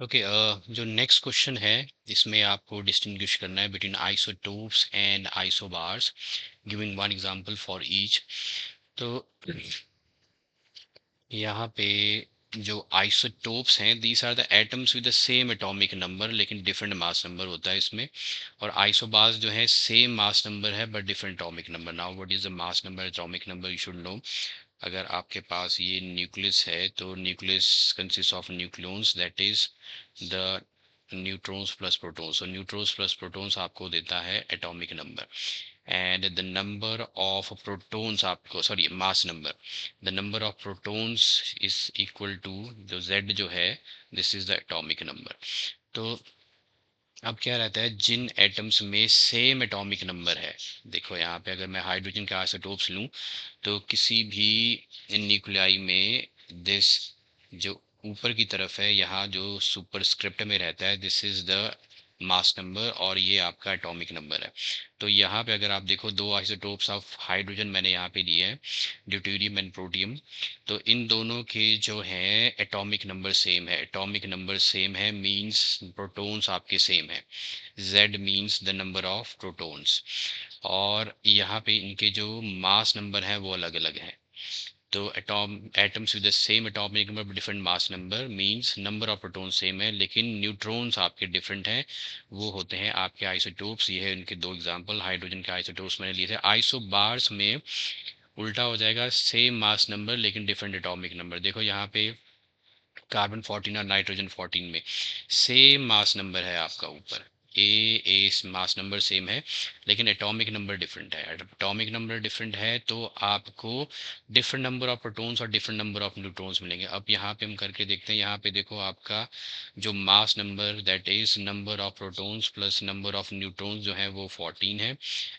Okay, जो next question है इसमें आपको डिस्टिंग्विश करना है between isotopes and isobars, giving one example for each. तो यहाँ पे जो आइसोटोप्स हैं, these are the atoms with the same atomic number लेकिन डिफरेंट मास नंबर होता है इसमें। और आइसोबार्स जो है सेम मास नंबर है but different atomic number. Now what is the mass number, atomic number, you should know. अगर आपके पास ये न्यूक्लियस है तो nucleus consist of nucleons, that is the neutrons plus protons. और न्यूट्रॉन्स प्लस प्रोटॉन्स आपको देता है atomic number. And the number of protons आपको, sorry, mass number, the number of protons is equal to जो z जो है, this is the atomic number. तो अब क्या रहता है, जिन एटम्स में सेम एटॉमिक नंबर है, देखो यहाँ पे अगर मैं हाइड्रोजन के आइसोटोप्स लूँ तो किसी भी न्यूक्लियाई में दिस जो ऊपर की तरफ है, यहाँ जो सुपरस्क्रिप्ट में रहता है, this is the mass number और ये आपका एटॉमिक नंबर है। तो यहाँ पे अगर आप देखो दो आइसोटोप्स ऑफ हाइड्रोजन मैंने यहाँ पे लिए हैं, ड्यूटेरियम एंड प्रोटियम। तो इन दोनों के जो हैं एटॉमिक नंबर सेम है। एटॉमिक नंबर सेम है मींस प्रोटॉन्स आपके सेम है। Z means the number of protons. और यहाँ पे इनके जो मास नंबर है वो अलग अलग हैं। तो atoms with the same atomic number different mass number means number of proton same है लेकिन न्यूट्रॉन्स आपके डिफरेंट हैं। वो होते हैं आपके आइसोटोप्स। ये है इनके दो एग्जांपल, हाइड्रोजन के आइसोटोप्स मैंने लिए थे। आइसोबार्स में उल्टा हो जाएगा, सेम मास नंबर लेकिन डिफरेंट एटॉमिक नंबर। देखो यहाँ पे कार्बन 14 और नाइट्रोजन 14 में सेम मास नंबर है आपका ऊपर, ए मास नंबर सेम है लेकिन एटॉमिक नंबर डिफरेंट है। एटॉमिक नंबर डिफरेंट है तो आपको डिफरेंट नंबर ऑफ प्रोटॉन्स और डिफरेंट नंबर ऑफ न्यूट्रॉन्स मिलेंगे। अब यहाँ पे हम करके देखते हैं। यहाँ पे देखो आपका जो mass number, that is number of protons plus number of neutrons जो है वो 14 है।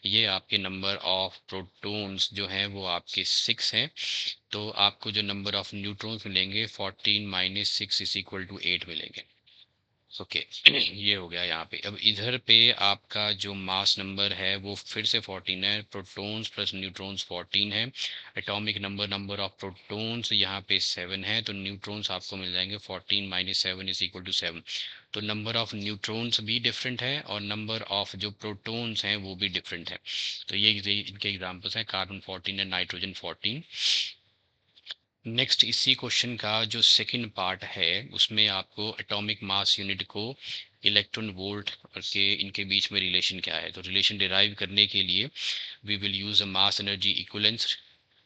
ये आपके नंबर ऑफ प्रोटॉन्स जो है वो आपके 6 हैं। तो आपको जो नंबर ऑफ न्यूट्रॉन्स मिलेंगे 14 माइनस 6 इज इक्वल टू 8 मिलेंगे। ओके ये हो गया यहाँ पे। अब इधर पे आपका जो मास नंबर है वो फिर से 14 है, प्रोटॉन्स प्लस न्यूट्रॉन्स 14 है। Atomic number, number of protons यहाँ पे 7 है तो न्यूट्रॉन्स आपको मिल जाएंगे 14 माइनस 7 इज इक्वल टू 7। तो नंबर ऑफ न्यूट्रॉन्स भी डिफरेंट है और नंबर ऑफ जो प्रोटॉन्स हैं वो भी डिफरेंट है। तो ये इनके एग्जांपल्स हैं, कार्बन 14 एंड नाइट्रोजन 14। नेक्स्ट इसी क्वेश्चन का जो सेकंड पार्ट है उसमें आपको एटॉमिक मास यूनिट को इलेक्ट्रॉन वोल्ट के इनके बीच में रिलेशन क्या है। तो रिलेशन डिराइव करने के लिए we will use a mass energy equivalence,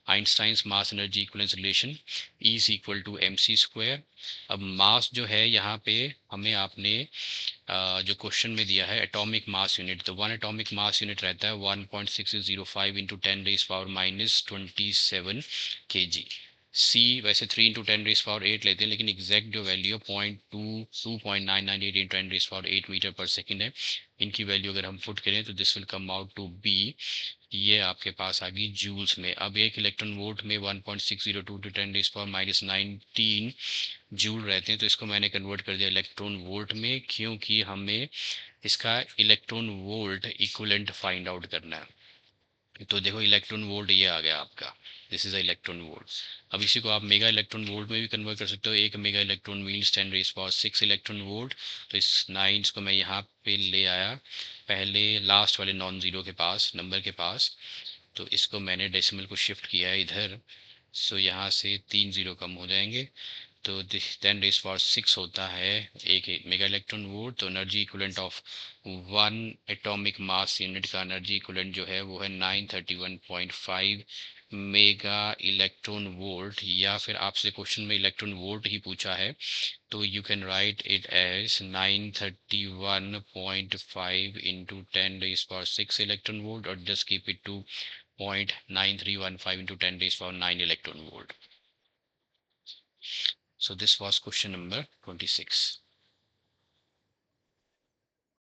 Einstein's mass energy equivalence relation, E is equal to mc square. अब मास जो है यहाँ पे हमें आपने जो क्वेश्चन में दिया है एटॉमिक मास यूनिट, तो वन एटॉमिक मास यूनिट रहता है 1.605 इंटू 10⁻⁻27 kg। सी वैसे 3 इंटू 10⁻8 लेते हैं लेकिन एग्जैक्ट जो वैल्यू है 2.998 मीटर पर सेकेंड है। इनकी वैल्यू अगर हम पुट करें तो this will come out to be, ये आपके पास आ गई जूल्स में। अब एक इलेक्ट्रॉन वोल्ट में 1.602 टू 10⁻⁻19 जूल रहते हैं, तो इसको मैंने कन्वर्ट कर दिया इलेक्ट्रॉन वोल्ट में क्योंकि हमें इसका electron volt equivalent find out करना है। तो देखो इलेक्ट्रॉन वोल्ट ये आ गया आपका, this is a electron volt. अब इसी को आप मेगा इलेक्ट्रॉन वोल्ट में भी कन्वर्ट कर सकते हो। एक mega electron means 10⁻6 electron volt. तो इस 9 को मैं यहाँ पे ले आया पहले लास्ट वाले नॉन जीरो के पास, नंबर के पास। तो इसको मैंने डेसिमल को शिफ्ट किया है इधर। सो यहाँ से 3 जीरो कम हो जाएंगे। तो 10⁻6 होता है एक मेगा इलेक्ट्रॉन वोल्ट। तो energy equivalent of one atomic mass unit का एनर्जी इक्विवेलेंट जो है वो है 931.5 मेगा इलेक्ट्रॉन वोल्ट। या फिर आपसे क्वेश्चन में इलेक्ट्रॉन वोल्ट ही पूछा है तो you can write it as 931.5 into 10⁻6 electron volt और just keep it to 0.9315 into 10⁻9 electron volt. So this was question number 26.